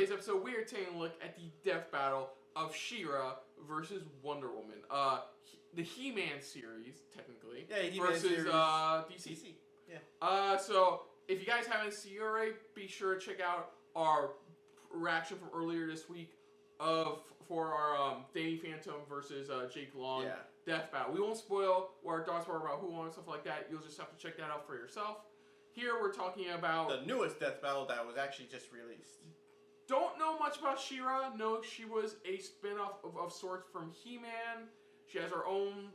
today's episode, we are taking a look at the death battle of She-Ra versus Wonder Woman. The He-Man series, technically. Yeah, He-Man versus series. DC. Yeah. So if you guys haven't seen it already, be sure to check out our reaction from earlier this week for our Danny Phantom versus Jake Long death battle. We won't spoil what our thoughts were about who won and stuff like that. You'll just have to check that out for yourself. Here we're talking about the newest death battle that was actually just released. Don't know much about She-Ra. No, she was a spin-off of sorts from He-Man. She has her own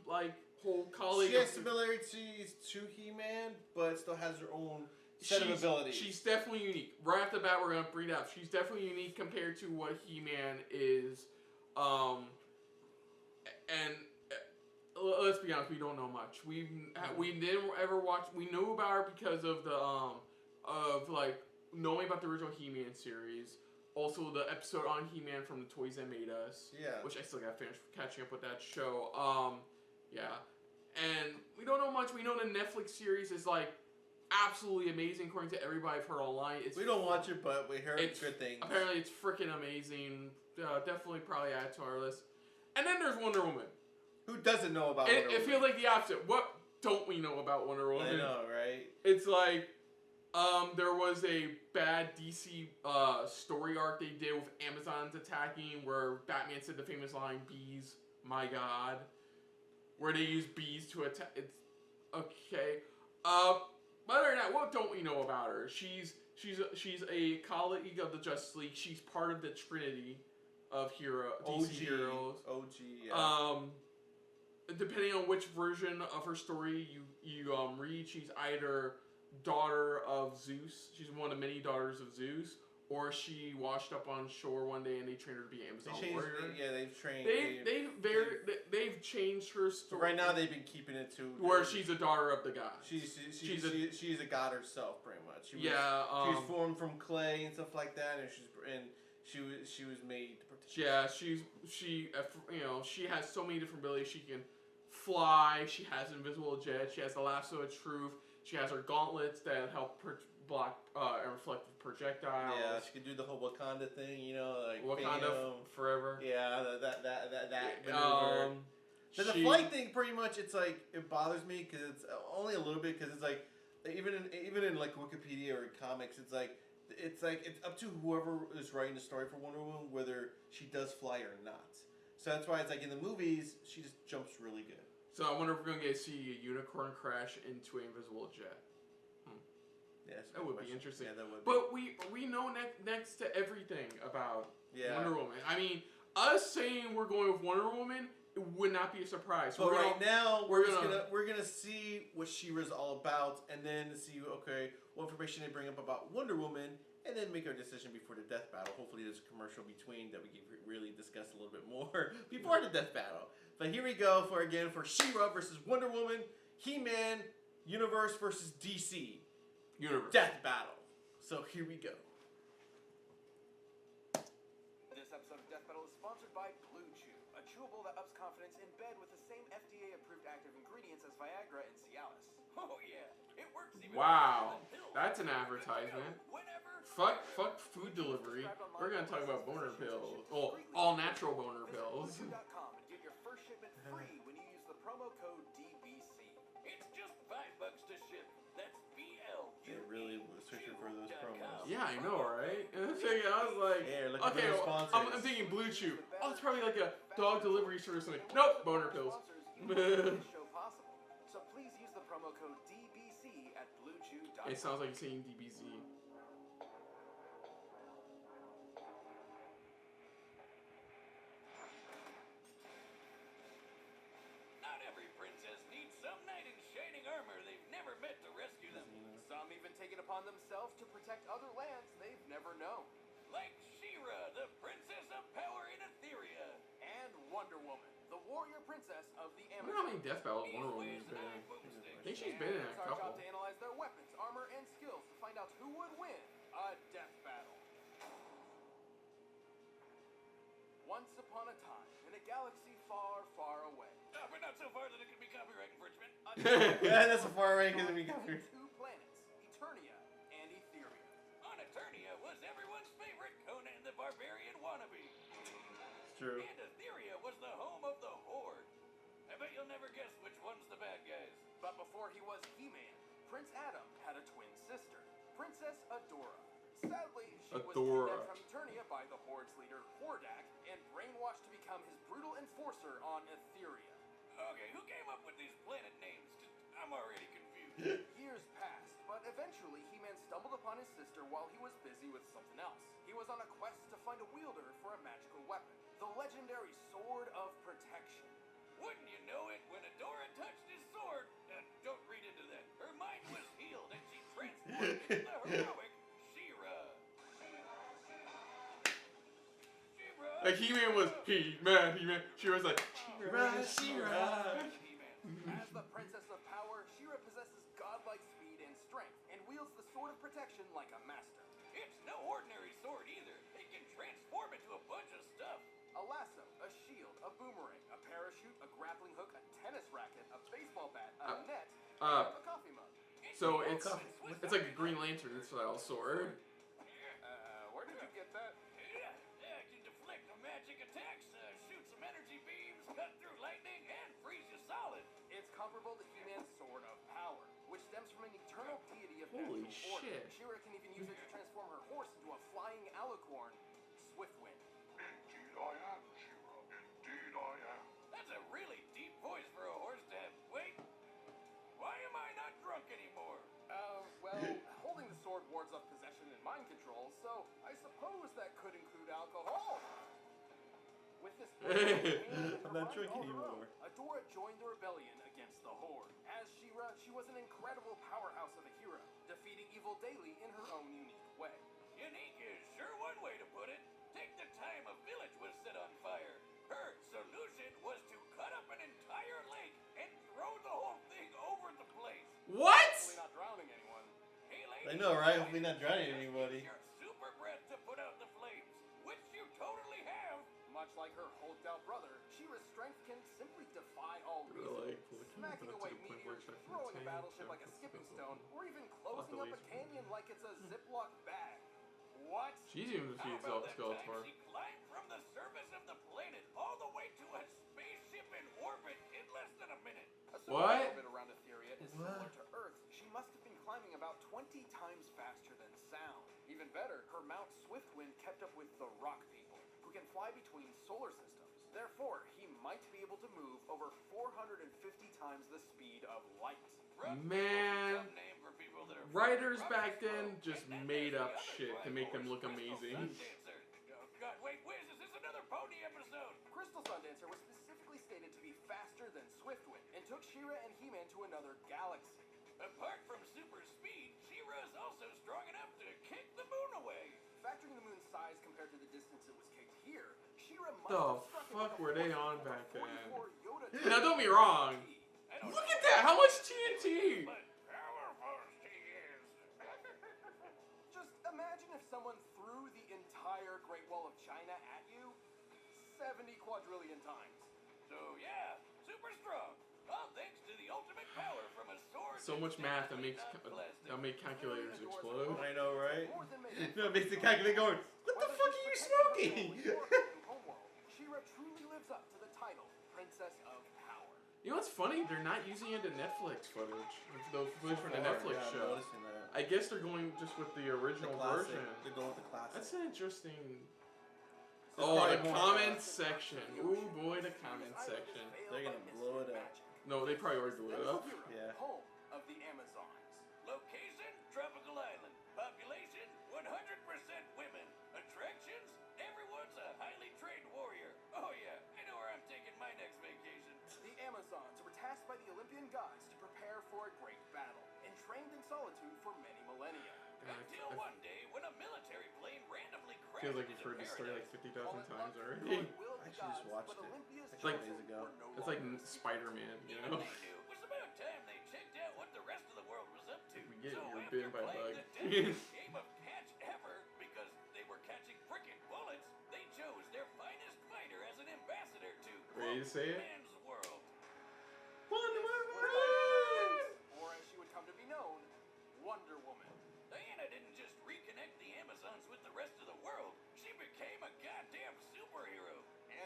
whole colleague. She has similarities to He-Man, but still has her own set of abilities. She's definitely unique. Right off the bat, we're gonna bring it up. She's definitely unique compared to what He-Man is. And let's be honest, we don't know much. We didn't ever watch. We knew about her because of the knowing about the original He-Man series. Also, the episode on He-Man from the Toys That Made Us. Yeah. Which I still got to finish catching up with that show. Yeah. And we don't know much. We know the Netflix series is absolutely amazing according to everybody I've heard online. We don't watch it, but we heard good things. Apparently, it's freaking amazing. Definitely probably add it to our list. And then there's Wonder Woman. Who doesn't know about Wonder Woman? It feels like the opposite. What don't we know about Wonder Woman? I know, right? It's there was a bad DC story arc they did with Amazon's attacking where Batman said the famous line, "Bees, my God," where they use bees to attack. It's okay. Other than that, what don't we know about her? She's a colleague of the Justice League. She's part of the Trinity of DC heroes. OG. Yeah. Depending on which version of her story you read, she's either daughter of Zeus. She's one of many daughters of Zeus, or she washed up on shore one day and they trained her to be an Amazon warrior. They've trained. They've changed her story. Right now, they've been keeping it to where she's a daughter of the gods. She's a god herself, pretty much. She was formed from clay and stuff like that, and she was made to protect. Yeah, she has so many different abilities. She can fly. She has an invisible jet. She has the lasso of truth. She has her gauntlets that help block and reflect projectiles. Yeah, she can do the whole Wakanda thing, Wakanda forever. Yeah, that maneuver. The flight thing, pretty much, it bothers me because it's only a little bit because it's even in Wikipedia or comics, it's up to whoever is writing the story for Wonder Woman whether she does fly or not. So that's why it's in the movies she just jumps really good. So I wonder if we're going to see a unicorn crash into an invisible jet. Yes, that would be interesting. Yeah, that would be. But we know next to everything about Wonder Woman. I mean, us saying we're going with Wonder Woman would not be a surprise. But now we're gonna see what She-Ra's all about, and then see what information they bring up about Wonder Woman, and then make our decision before the death battle. Hopefully, there's a commercial between that we can really discuss a little bit more before the death battle. But here we go for She-Ra versus Wonder Woman, He-Man universe versus DC universe death battle. So here we go. This episode of Death Battle is sponsored by Blue Chew, a chewable that ups confidence in bed with the same FDA-approved active ingredients as Viagra and Cialis. Oh yeah, it works even. Wow, that's an advertisement. Fuck food delivery. We're gonna talk about boner pills. Well, all natural boner pills. BlueChew.com and get your first shipment free when you use the promo code DBC. It's just $5 to ship. That's BL. They really was searching for those promos. Yeah, I know, right? I was like, okay, I'm thinking Blue Chew. Oh, it's probably like a dog delivery service. Nope, boner pills. So please use the promo code DBC at BlueChew.com. It sounds like you're saying DBZ. Not every princess needs some knight in shining armor they've never met to rescue them. Some even take it upon themselves to protect other lands they've never known. Like She-Ra, the princess of power in Etheria. And Wonder Woman, the warrior princess of the I wonder Amazon. how many death battles Wonder Woman's been in. I think she's been in a It's our couple. job to analyze their weapons, armor, and skills to find out who would win a death battle. Once upon a time, in a galaxy far, far away. But not so far that it could be copyright infringement. Yeah, that's a far away because we got here. Two planets, Eternia and Etheria. On Eternia was everyone's favorite Conan the the barbarian wannabe. It's true. And Etheria was the home of the Horde. I bet you'll never guess which one's the bad guys. But before he was He-Man, Prince Adam had a twin sister, Princess Adora. Sadly, she was kidnapped from Eternia by the Horde's leader, Hordak, and brainwashed to become his brutal enforcer on Etheria. Okay, who came up with these planet names? I'm already confused. Years passed, but eventually He-Man stumbled upon his sister while he was busy with something else. He was on a quest to find a wielder for a magical weapon, the legendary Sword of Protection. Wouldn't you know it, when Adora touched his sword, don't read into that, her mind was healed and she transformed into the heroic She-Ra. She-Ra. Like He-Man was He-Man, He-Man. She was like She-Ra, She-Ra. As the Princess of Power, She-Ra possesses godlike speed and strength, and wields the Sword of Protection like a master. It's no ordinary sword either. It can transform into a bunch of stuff. A lasso, a shield, a boomerang, a parachute, a grappling hook, a tennis racket, a baseball bat, a net, and a coffee mug. So it's like a Green Lantern style sword. Where did you get that? Yeah, it can deflect magic attacks, shoot some energy beams, cut through lightning, and freeze you solid. It's comparable to He-Man's Sword of Power, which stems from an eternal deity of Holy natural order. shit. She-Ra can even use it to transform her horse into a flying alicorn, Swiftwind. Indeed I am, She-Ra. Indeed I am. That's a really deep voice for a horse to have. Wait, why am I not drunk anymore? Well, holding the sword wards off possession and mind control, so I suppose that could include alcohol. With this I'm not drunk anymore. Adora joined the rebellion against the Horde. As She-Ra, she was an incredible powerhouse of a hero, defeating evil daily in her own unique way. Unique is sure one way to put it. Take the time a village was set on fire. Her solution was to cut up an entire lake and throw the whole thing over the place. What? Hopefully not drowning anyone. Hey, I lady, know, right? Hopefully not drowning anybody. your super breath to put out the flames, which you totally have. Much like her hulked out brother, She-Ra's strength can simply defy all reason. Smacking away meteors, throwing a battleship like a skipping stone, or even closing up a canyon like it's a Ziploc bag. What? She's even How defeated about that Skeletor. time she climbed from the surface of the planet all the way to a spaceship in orbit in less than a minute? Assuming What? orbit around Etheria is similar to Earth, she must have been climbing about 20 times faster than sound. Even better, her mount Swiftwind kept up with the Rock People, who can fly between solar systems. Therefore, he might be able to move over 450 times the speed of light. Man, Some name for people that are writers from back Robert's then World. just And then made there's up the other shit to flying make them horse, look Crystal amazing. Sundancer. Oh God, wait, Wiz, is this another pony episode? Crystal Sundancer was specifically stated to be faster than Swiftwind, and took She-Ra and He-Man to another galaxy. Apart from super speed, She-Ra's also strong enough to kick the moon away. Factoring the moon's size compared to the distance it was kicked here, She-Ra might The have struck it fuck with a were they force on of back then? 44 Yoda Now don't be wrong. I don't Look know at that! How much TNT? But powerful she is. Just imagine if someone threw the entire Great Wall of China at you 70 quadrillion times. So yeah, super strong. All thanks to the ultimate power from a sword. So much math that makes non-plastic. that make calculators explode. I know, right? More than made No, it makes the calculator going, what the Whether fuck are she's you protecting smoking? her family or her new homeworld, She-Ra truly lives up to the title, Princess of Power. You know what's funny? They're not using it in Netflix footage. The footage from the Netflix Yeah, I'm show. noticing that. I guess they're going just with the The original classic. version. They're going with the classic. That's an interesting. There's Oh, probably the more comments classic. section. Ooh boy, the comments section. They're gonna blow it up. No, they probably already blew it up. Yeah. Home of the Amazons. Location, tropical island. Population, 100% women. Attractions, everyone's a highly trained warrior. Oh yeah, I know where I'm taking my next vacation. The Amazons were tasked by the Olympian gods to prepare for a great battle, and trained in solitude for many millennia. Until one day when a military plane randomly crashed Feels like you've into heard this story like paradise. 50,000 times already. I actually just watched it It's like- days ago. It's like Spider-Man, you know? They knew it was about time they checked out what the rest of the world was up to. We get So you're after bitten by a playing bug. the deadliest game of catch ever because they were catching frickin' bullets, they chose their finest fighter as an ambassador to Ready to say it? man's world. Or as she would come to be known, Wonder Woman. Diana didn't just reconnect the Amazons with the rest of the world. She became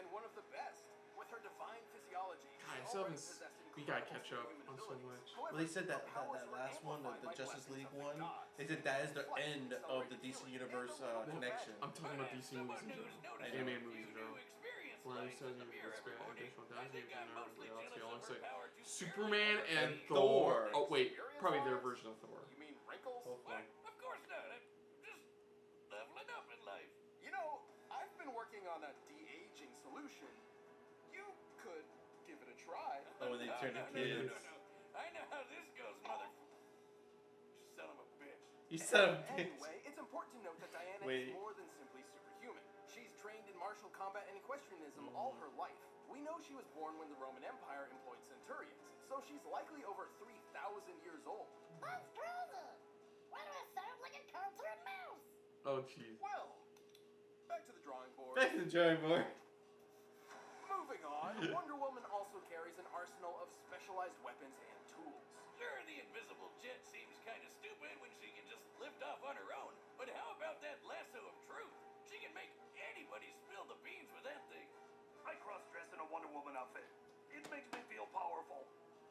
and one of the best. With her divine physiology, God, I she still already haven't. possessed We gotta incredible catch up superhuman on so abilities. much. However, Well, they said that her powers were last one, amplified the by Justice blessings League of the one, gods. they said that is the Flight, end of the accelerated DC healing, Universe and a little connection. I'm talking about DC movies in general. Animated movies in general. Where I'm studying the additional dynasties and our reality alongside Superman and Thor. Oh wait, probably their version of Thor. You mean wrinkles? What? Of course not. I'm just leveling up in life. You know, I've been working on a de-aging solution. You could give it a try. Oh, when they turn to kids. I know how this goes, mother. Son of a bitch. You son of a bitch. Anyway, it's important to note that Diana Wait. is more than simply superhuman. She's trained in martial combat and equestrianism all her life. We know she was born when the Roman Empire employed centurions, so she's likely over 3,000 years old. That's crazy. Why do I sound like a comb through a mouse? Oh jeez. Well, back to the drawing board. Back to the drawing board. Moving on, Wonder Woman also carries an arsenal of specialized weapons and tools. Sure, the invisible jet seems kind of stupid when she can just lift off on her own, but how about that lasso of truth? She can make anybody spill the beans with that thing. I cross-dress in a Wonder Woman outfit. It makes me feel powerful.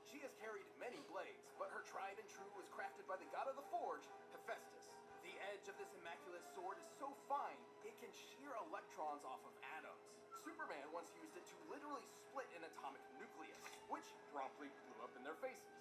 She has carried many blades, but her tried and true was crafted by the god of the forge, Hephaestus. The edge of this immaculate sword is so fine, it can shear electrons off of atoms. Superman once used it to literally split an atomic nucleus, which promptly blew up in their faces.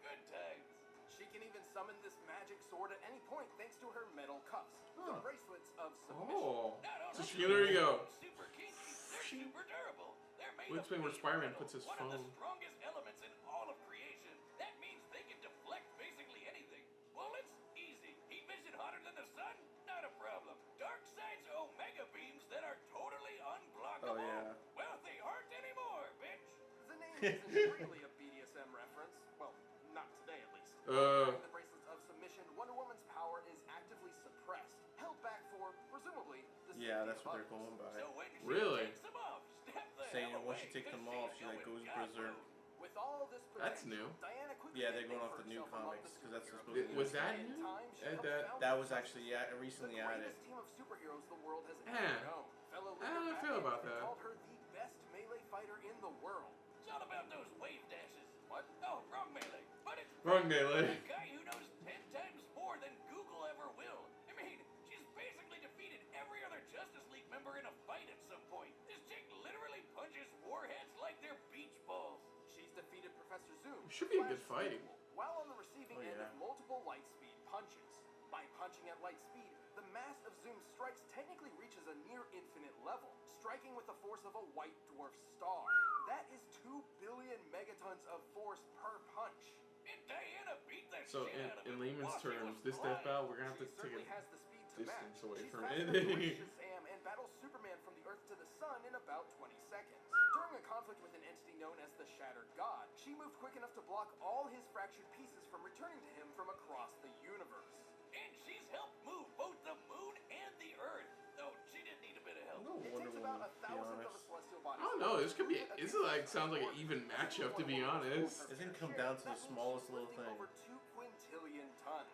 Good times. She can even summon this magic sword at any point thanks to her metal cuffs, the bracelets of submission. Oh. Not So only there you go. super kinky, they're super durable. They're made We'll of explain where base Spider-Man metal, puts his one of the phone. strongest elements in all of creation. That means they can deflect basically anything. Bullets? Easy. Heat vision hotter than the sun? Not a problem. Darkseid's omega beams that are totally unblockable? Oh, yeah. Well, they aren't anymore, bitch. The name isn't really a BDSM reference. Well, not today at least. Uh. Wearing the bracelets of submission, Wonder Woman's power is actively suppressed, held back for, presumably, the Yeah, safety that's of what they're others. going by. So when she Really? takes them off, step the Saying hell once away, she takes 'cause them she's off, she like going goes God berserk. mode. With all this That's protection, new. Diana quickly Yeah, they're made going name off for the new herself among comics, the 'cause that's superheroes. supposed to be Was that In new? time, she helped That found That was Justice, actually recently the added. greatest team of superheroes the world has Yeah. ever known. Fellow I don't leader feel Batman about even that. called her the best melee fighter in the world. It's all about those wave dashes. What? Oh, wrong melee. But it's Wrong melee. a guy who knows 10 times more than Google ever will. I mean, she's basically defeated every other Justice League member in a fight at some point. This chick literally punches warheads like they're beach balls. She's defeated Professor Zoom. It should be a good Flash fight. Gordon, while on the receiving Oh, end yeah. of multiple light speed punches. By punching at light speed, the mass of Zoom's strikes technically reaches a near infinite level, striking with the force of a white dwarf star. That is 2 billion megatons of force per punch. And Diana beat the So shit out of in him layman's while she was terms, this flying. death battle we're gonna have She to take certainly it. has the speed to distance match. away She's from fast it. enough to reach Shazam and battle Superman from the Earth to the Sun in about 20 seconds. During a conflict with an entity known as the Shattered God, she moved quick enough to block all his fractured pieces from returning to him from across the universe. And she's helped move both the moon and the Earth. Though she didn't need a bit of help. No It Wonder takes Woman, about to be 1,000th of a honest. celestial body. I don't know. This could be. This is like sounds like an even matchup to be honest. It's gonna come down to the smallest little thing. Over 2 quintillion tons.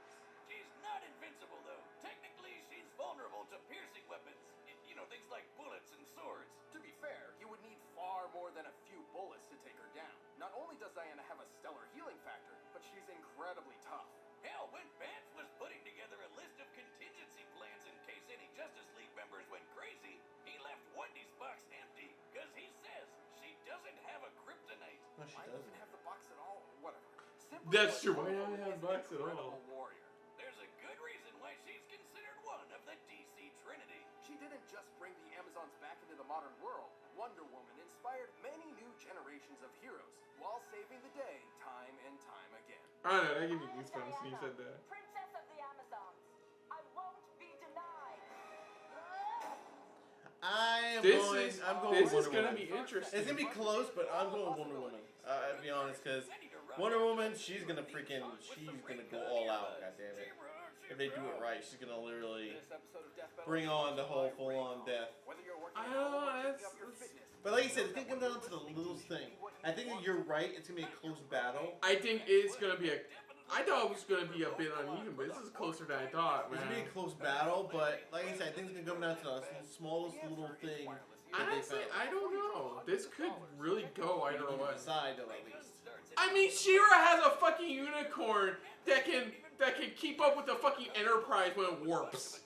She's not invincible, though. Technically, she's vulnerable to piercing weapons. You know, things like bullets and swords. To be fair, you would need far more than a few bullets to take her down. Not only does Diana have a stellar healing factor, but she's incredibly tough. Hell, when Vance was putting together a list of contingency plans in case any Justice League members went crazy, he left Wendy's box empty because he says she doesn't have a kryptonite. No, she Why even doesn't. have the box at all? Whatever. Simply That's put, true. Why Wonder not Woman have is a box an at all? incredible warrior. There's a good reason why she's considered one of the DC Trinity. She didn't just bring the Amazons back into the modern world. Wonder Woman inspired many new generations of heroes while saving the day time and time again. I don't know. That gave me goosebumps when you said that. Princess of the Amazons. I won't be denied. I'm This going. is I'm going. this Wonder is gonna Woman. be interesting. It's gonna be close, but I'm going Wonder Woman. I'll be honest, because Wonder Woman, she's gonna go all out. God damn it! If they do it right, she's gonna literally This episode of Death Battle bring is on the whole live full-on recall. death. Whether you're working I out don't know, or keeping it's- up your it's- fitness, But like you said, it's gonna come down to the littlest thing. I think that you're right. It's gonna be a close battle. I think it's gonna be a I thought it was gonna be a bit uneven, but this is closer than I thought, man. It's gonna be a close battle, but like I said, I think it's gonna come down to the smallest little thing. Honestly, I don't know. This could really go either way. Decide at least. I mean, She-Ra has a fucking unicorn that can keep up with the fucking Enterprise when it warps.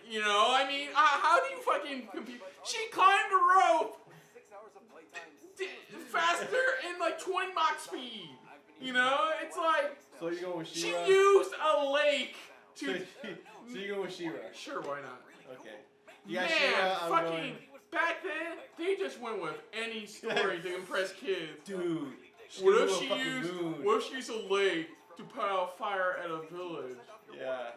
You know, I mean, how do you fucking compete? She climbed a rope faster in like 20 Mach speed. You know, it's like So you go with she She-Ra? used a lake to. So you go with She-Ra? Sure, why not? Okay. You got Man, She-Ra, I'm fucking going... back then they just went with any story to impress kids. Dude. What if she used a lake to put out fire at a village? Yeah.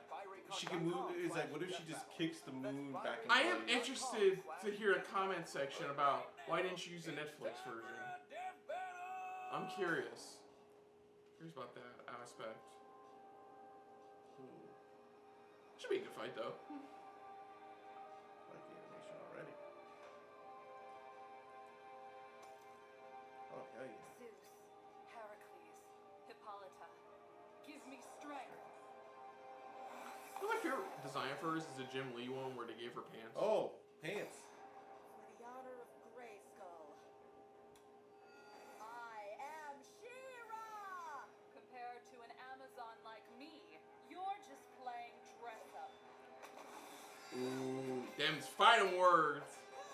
She can move. It's like, what if she just kicks the moon back and I am forth? interested to hear a comment section about why didn't you use the Netflix version. I'm curious. Curious about that aspect. Ooh, Should be a good fight though. like the animation already. Oh, hell yeah. Zeus, Heracles, Hippolyta, give me strength. My favorite design for hers is the Jim Lee one where they gave her pants. Oh, pants. For the honor of Grayskull, I am She-Ra! Compared to an Amazon like me, you're just playing dress up. Ooh. Them's fighting words.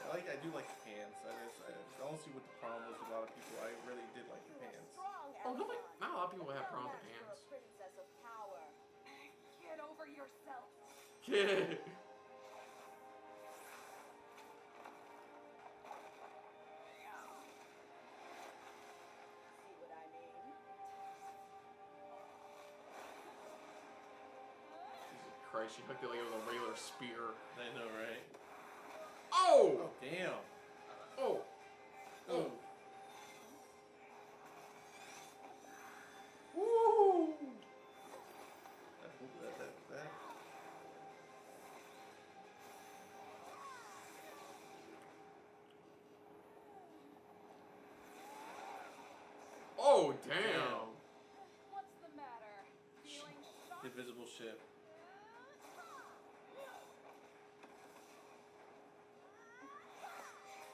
I do like the pants. I don't see what the problem was with a lot of people. I really did like the pants. Strong Oh, Amazon. not a lot of people have No problems with match pants. for a princess of power. Get over yourself. Yeah. See what I mean? Jesus Christ, she hooked it like it was a regular spear. I know, right? Oh! Oh, damn. Oh! Oh. Woo! That. Oh, damn. What's the matter? Feeling shocked? Invisible ship.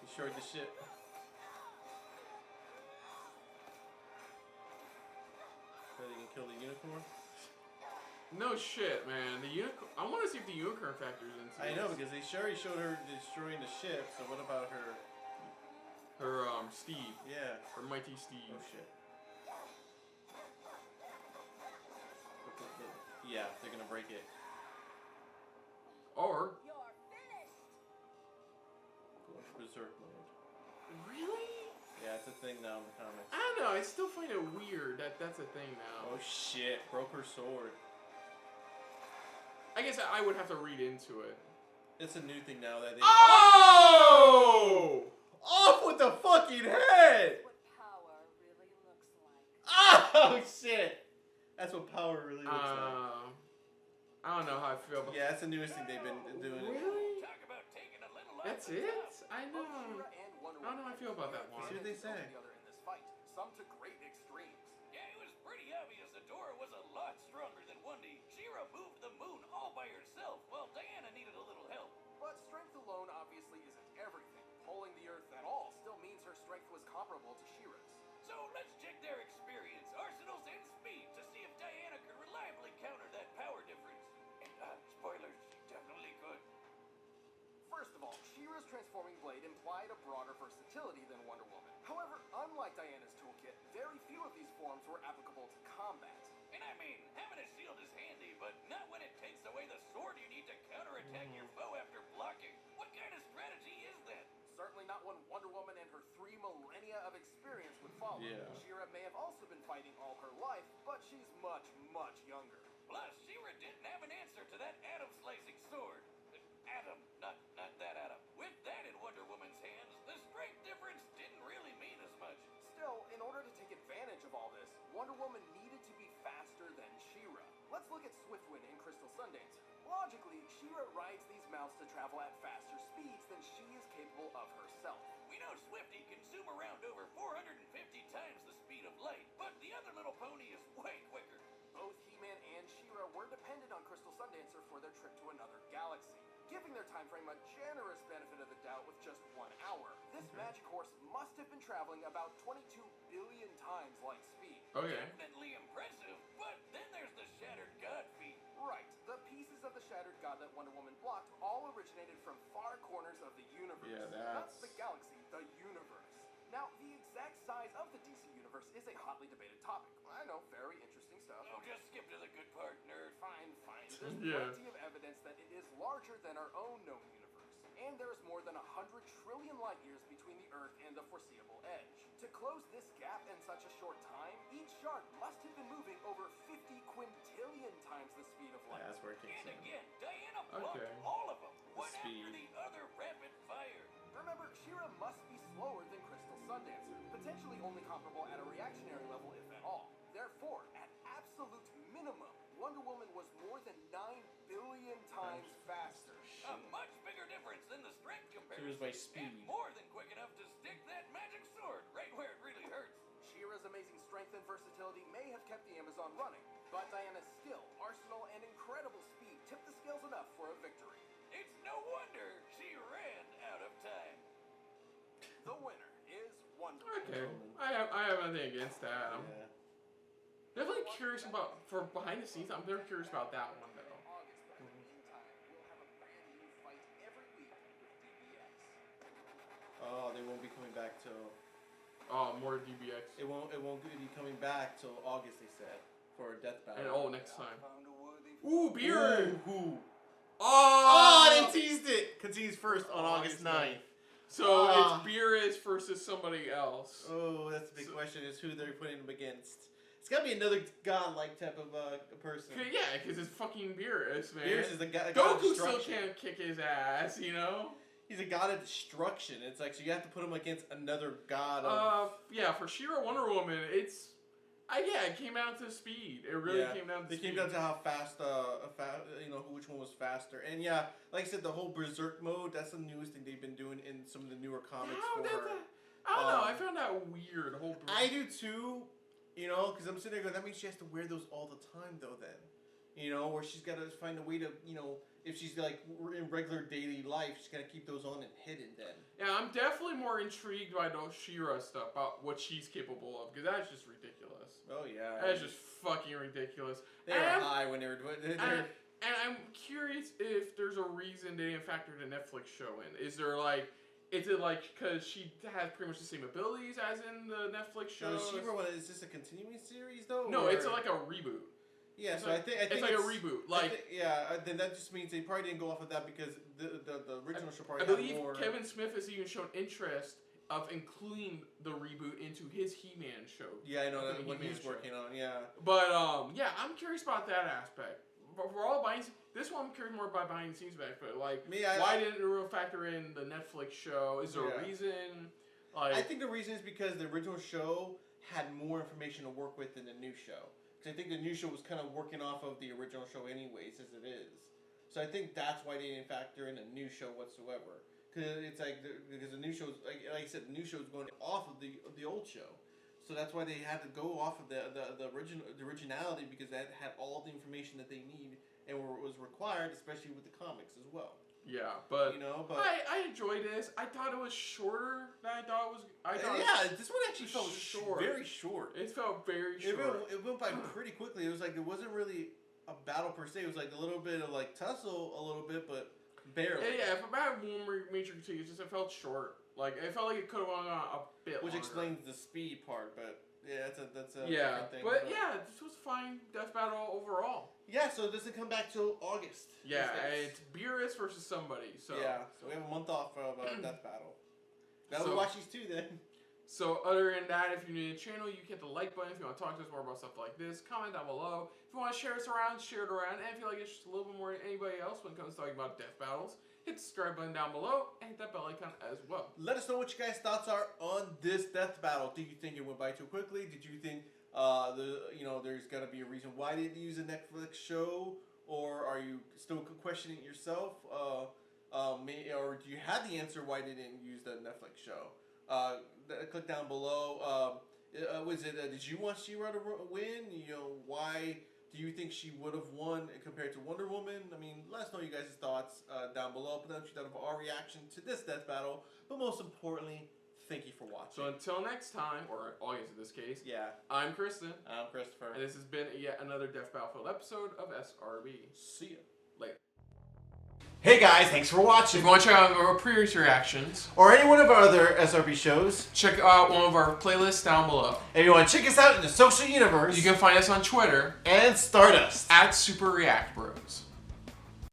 He shorted the ship. So he can kill the unicorn? No shit, man. The unicorn. I want to see if the unicorn factors into I this. know, because they already showed her destroying the ship, so what about her? Her steed, Yeah. her mighty steed. Oh shit. Yeah, they're gonna break it. Or You're finished! Go into berserk mode. really? Yeah, it's a thing now in the comics. I don't know. I still find it weird that that's a thing now. Oh shit, broke her sword. I guess I would have to read into it. It's a new thing now that they... Oh! Off with the fucking head! What power really looks like. Oh shit! That's what power really looks like. I don't know how I feel about. Yeah, that's the newest thing they've been doing. Really? Talk about taking a little off That's the it? top. I know. Both She-Ra and Wonder I don't know how I feel about that Woman one. See what they say. the other in this fight, some to great extremes. Yeah, it was pretty obvious Adora was a lot stronger than Wendy. She-Ra moved the moon all by herself, while Diana needed a little help. But strength alone obviously isn't everything. Pulling the Earth at all still means her strength was comparable to She-Ra's. So let's check their experience, arsenals, and speed to see if Diana could reliably counter that power difference. And, spoilers, she definitely could. First of all, She-Ra's transforming blade implied a broader versatility than Wonder Woman. However, unlike Diana's toolkit, very few of these forms were applicable to combat. And I mean, having a shield is handy, but not when it takes away the sword you need to counterattack your foe after blocking. What kind of strategy is that? Certainly not one Wonder Woman and her 3 millennia of experience would follow. Yeah. She-Ra may have also been fighting all her life, but she's much, much younger. Plus, She-Ra didn't have an answer to that atom-slicing sword. Atom, not that atom. With that in Wonder Woman's hands, the strength difference didn't really mean as much. Still, in order to take advantage of all this, Wonder Woman needed to be faster than She-Ra. Let's look at Swiftwind and Crystal Sundancer. Logically, She-Ra rides these mounts to travel at faster speeds than she is capable of herself. We know Swifty can zoom around over 450 times the speed of light, but the other little pony is way quicker. Both depended on Crystal Sundancer for their trip to another galaxy, giving their time frame a generous benefit of the doubt with just 1 hour. This magic horse must have been traveling about 22 billion times light speed. Okay. Definitely impressive, but then there's the Shattered God feat. Right. The pieces of the Shattered God that Wonder Woman blocked all originated from far corners of the universe. Yeah, Not that's... the galaxy, the universe. Now, the exact size of the DC universe is a hotly debated topic. I know, very interesting stuff. Oh, just skip to the good part, nerd. Fine. There's Yeah. plenty of evidence that it is larger than our own known universe. And there is more than 100 trillion light years between the Earth and the foreseeable edge. To close this gap in such a short time, each shard must have been moving over 50 quintillion times the speed of light. That's where it kicks And in. again, Diana blocked Okay. all of them, one speed. after the other rapid fire. Remember, She-Ra must be slower than Crystal Sundancer, potentially only comparable at a reactionary level, if at all. Therefore, at absolute minimum, Wonder Woman was more than 9 billion times faster. A much bigger difference than the strength comparison. was by speed. And more than quick enough to stick that magic sword right where it really hurts. She-Ra's amazing strength and versatility may have kept the Amazon running, but Diana's skill, arsenal, and incredible speed tipped the scales enough for a victory. It's no wonder she ran out of time. The winner is Wonder Woman. Okay. I have nothing against that. I'm Yeah. definitely curious about, for behind the scenes, I'm very curious about that one, though. August, but in the meantime, we'll have a brand new fight every week with DBX. Oh, they won't be coming back till... Oh, more DBX. It won't be coming back till August, they said, for a death battle. And next time. Found a worthy Ooh, beer! Ooh. Oh! They teased it! Continues first on August 9th. So it's Beerus versus somebody else. Oh, that's the big question, is who they're putting him against. It's gotta be another godlike type of person. Yeah, because it's fucking Beerus, man. Beerus is the god of Goku still destruction. can't kick his ass, you know? He's a god of destruction. It's like, so you have to put him against another god of... Yeah, for She-Ra Wonder Woman, it's... it came down to speed. It really came down to They speed. came down to how fast, which one was faster. And yeah, like I said, the whole Berserk mode, that's the newest thing they've been doing in some of the newer comics for her. I don't know, I found that weird. Whole I do too, because I'm sitting there going, that means she has to wear those all the time, though, then. Where she's got to find a way to, if she's like in regular daily life, she's got to keep those on and hidden then. Yeah, I'm definitely more intrigued by those She-Ra stuff, about what she's capable of, because that's just ridiculous. Oh, yeah. That's just fucking ridiculous. They were high when they were doing it. And I'm curious if there's a reason they didn't factor the Netflix show in. Is it like because she has pretty much the same abilities as in the Netflix show? Is this a continuing series, though? No, or? it's like a reboot. Yeah, it's so like, I think it's like a reboot. Then that just means they probably didn't go off of that because the original show probably I believe had more. Kevin Smith has even shown interest of including the reboot into his He-Man show. Yeah, I know that's what he's working on. Yeah, but I'm curious about that aspect. But for all behind, this one I'm curious more about behind the scenes back. But why didn't it factor in the Netflix show? Is there a reason? I think the reason is because the original show had more information to work with than the new show. Because I think the new show was kind of working off of the original show anyways, as it is. So I think that's why they didn't factor in a new show whatsoever. Because it's because the new show, like I said, the new show is going off of the old show. So that's why they had to go off of the originality, because that had all the information that they need and was required, especially with the comics as well. Yeah, but I enjoyed this. I thought it was shorter than I thought it was. This one actually felt very short. It felt very short. It went by pretty quickly. It was like it wasn't really a battle per se. It was like a little bit of like tussle, a little bit, but barely. Yeah. If I had one major critique, it felt short. Like it felt like it could have gone on a bit. Which longer. explains the speed part, but yeah, that's a yeah. different thing. But yeah, this was fine death battle overall. Yeah, so it doesn't come back till August. Yeah, it's Beerus versus somebody. So yeah, so we have a month off of death battle. Now we watch these two then. So other than that, if you're new to the channel, you hit the like button. If you want to talk to us more about stuff like this, comment down below. If you want to share us around, share it around. And if you like it just a little bit more than anybody else when it comes to talking about death battles, hit the subscribe button down below and hit that bell icon as well. Let us know what you guys' thoughts are on this death battle. Do you think it went by too quickly? Did you think there's got to be a reason why they didn't use a Netflix show, or are you still questioning it yourself? Or do you have the answer why they didn't use the Netflix show? Click down below. Did you want She-Ra to win? Why Do you think she would have won compared to Wonder Woman? I mean, let us know you guys' thoughts down below. Put down of our reaction to this death battle. But most importantly, thank you for watching. So until next time, or August in this case, I'm Kristen. I'm Christopher. And this has been yet another Death Battlefield episode of SRB. See ya. Later. Hey guys, thanks for watching. If you want to check out our previous reactions, or any one of our other SRB shows, check out one of our playlists down below. If you want to check us out in the social universe, you can find us on Twitter and Stardust @SuperReactBros.